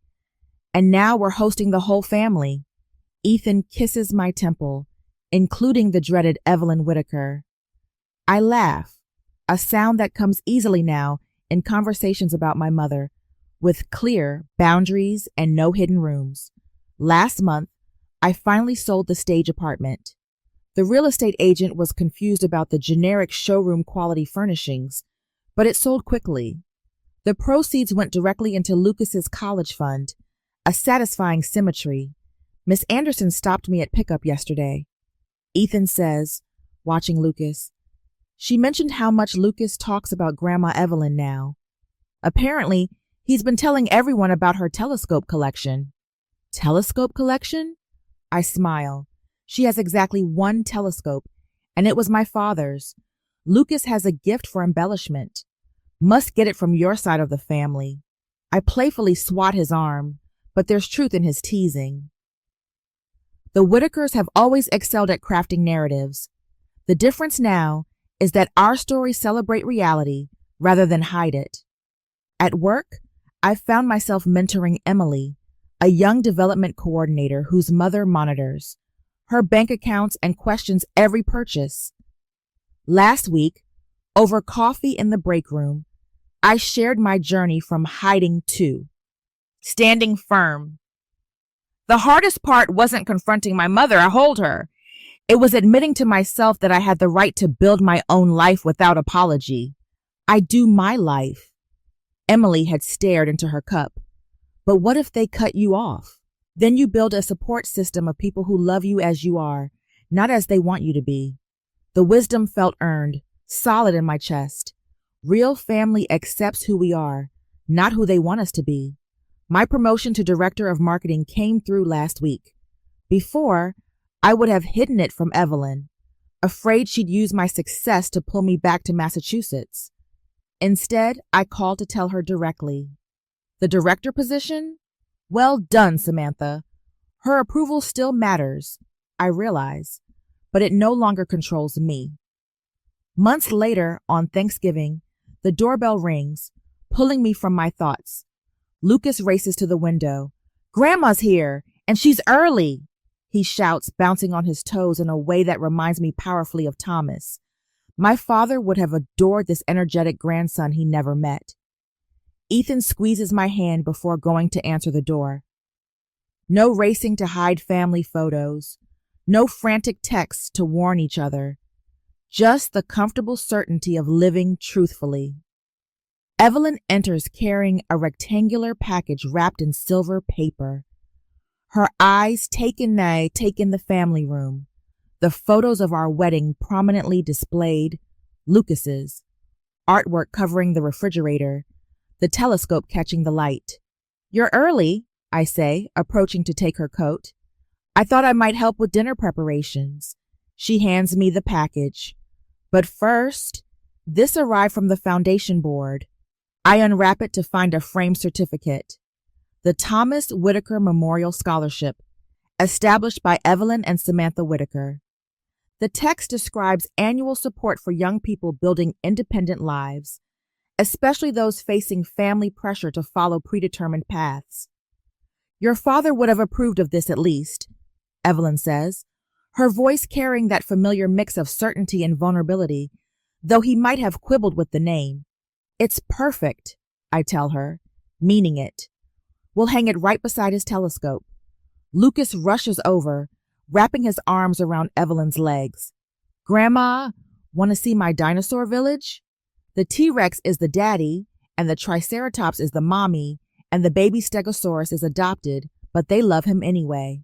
And now we're hosting the whole family." Ethan kisses my temple, including the dreaded Evelyn Whitaker. I laugh, a sound that comes easily now in conversations about my mother, with clear boundaries and no hidden rooms. Last month, I finally sold the stage apartment. The real estate agent was confused about the generic showroom quality furnishings, but it sold quickly. The proceeds went directly into Lucas's college fund, a satisfying symmetry. Miss Anderson stopped me at pickup yesterday. Ethan says, watching Lucas, "She mentioned how much Lucas talks about Grandma Evelyn now. Apparently, he's been telling everyone about her telescope collection." "Telescope collection?" I smile. "She has exactly one telescope, and it was my father's. Lucas has a gift for embellishment. Must get it from your side of the family." I playfully swat his arm, but there's truth in his teasing. The Whitakers have always excelled at crafting narratives. The difference now is that our stories celebrate reality rather than hide it. At work, I've found myself mentoring Emily, a young development coordinator whose mother monitors her bank accounts and questions every purchase. Last week, over coffee in the break room, I shared my journey from hiding to standing firm. The hardest part wasn't confronting my mother, I hold her. It was admitting to myself that I had the right to build my own life without apology. I do my life. Emily had stared into her cup. But what if they cut you off? Then you build a support system of people who love you as you are, not as they want you to be. The wisdom felt earned, solid in my chest. Real family accepts who we are, not who they want us to be. My promotion to director of marketing came through last week. Before, I would have hidden it from Evelyn, afraid she'd use my success to pull me back to Massachusetts. Instead, I called to tell her directly. The director position? Well done, Samantha. Her approval still matters, I realize, but it no longer controls me. Months later, on Thanksgiving, the doorbell rings, pulling me from my thoughts. Lucas races to the window. "Grandma's here, and she's early," he shouts, bouncing on his toes in a way that reminds me powerfully of Thomas. My father would have adored this energetic grandson he never met. Ethan squeezes my hand before going to answer the door. No racing to hide family photos. No frantic texts to warn each other. Just the comfortable certainty of living truthfully. Evelyn enters carrying a rectangular package wrapped in silver paper. Her eyes take in the family room, the photos of our wedding prominently displayed, Lucas's, artwork covering the refrigerator, the telescope catching the light. "You're early," I say, approaching to take her coat. "I thought I might help with dinner preparations." She hands me the package. But first, this arrived from the foundation board. I unwrap it to find a framed certificate. The Thomas Whitaker Memorial Scholarship, established by Evelyn and Samantha Whitaker. The text describes annual support for young people building independent lives, especially those facing family pressure to follow predetermined paths. "Your father would have approved of this at least," Evelyn says, her voice carrying that familiar mix of certainty and vulnerability, though he might have quibbled with the name. "It's perfect," I tell her, meaning it. We'll hang it right beside his telescope. Lucas rushes over, wrapping his arms around Evelyn's legs. "Grandma, want to see my dinosaur village? The T-Rex is the daddy, and the Triceratops is the mommy, and the baby Stegosaurus is adopted, but they love him anyway."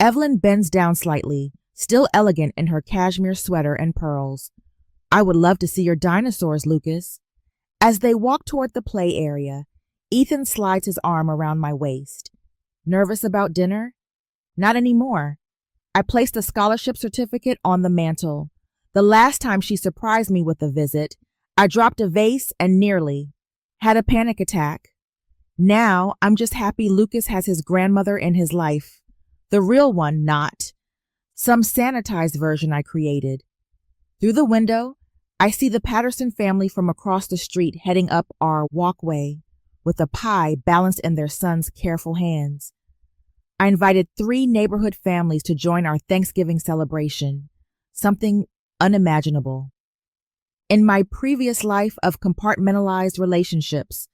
Evelyn bends down slightly, still elegant in her cashmere sweater and pearls. "I would love to see your dinosaurs, Lucas." As they walk toward the play area, Ethan slides his arm around my waist. "Nervous about dinner?" "Not anymore." I place the scholarship certificate on the mantel. The last time she surprised me with a visit, I dropped a vase and nearly had a panic attack. Now I'm just happy Lucas has his grandmother in his life. The real one, not some sanitized version I created. Through the window, I see the Patterson family from across the street heading up our walkway, with a pie balanced in their son's careful hands. I invited 3 neighborhood families to join our Thanksgiving celebration, something unimaginable. In my previous life of compartmentalized relationships,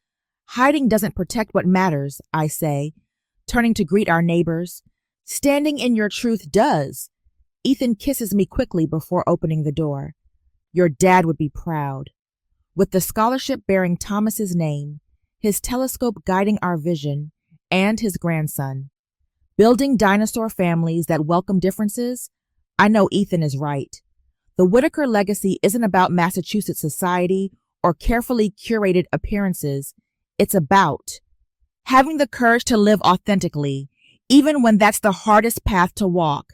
hiding doesn't protect what matters, I say, turning to greet our neighbors. Standing in your truth does. Ethan kisses me quickly before opening the door. Your dad would be proud. With the scholarship bearing Thomas's name, his telescope guiding our vision, and his grandson. Building dinosaur families that welcome differences? I know Ethan is right. The Whitaker legacy isn't about Massachusetts society or carefully curated appearances. It's about having the courage to live authentically, even when that's the hardest path to walk.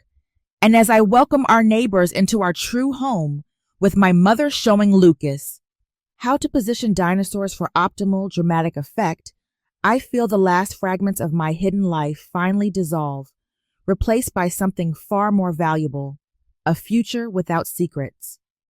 And as I welcome our neighbors into our true home, with my mother showing Lucas how to position dinosaurs for optimal dramatic effect, I feel the last fragments of my hidden life finally dissolve, replaced by something far more valuable, a future without secrets.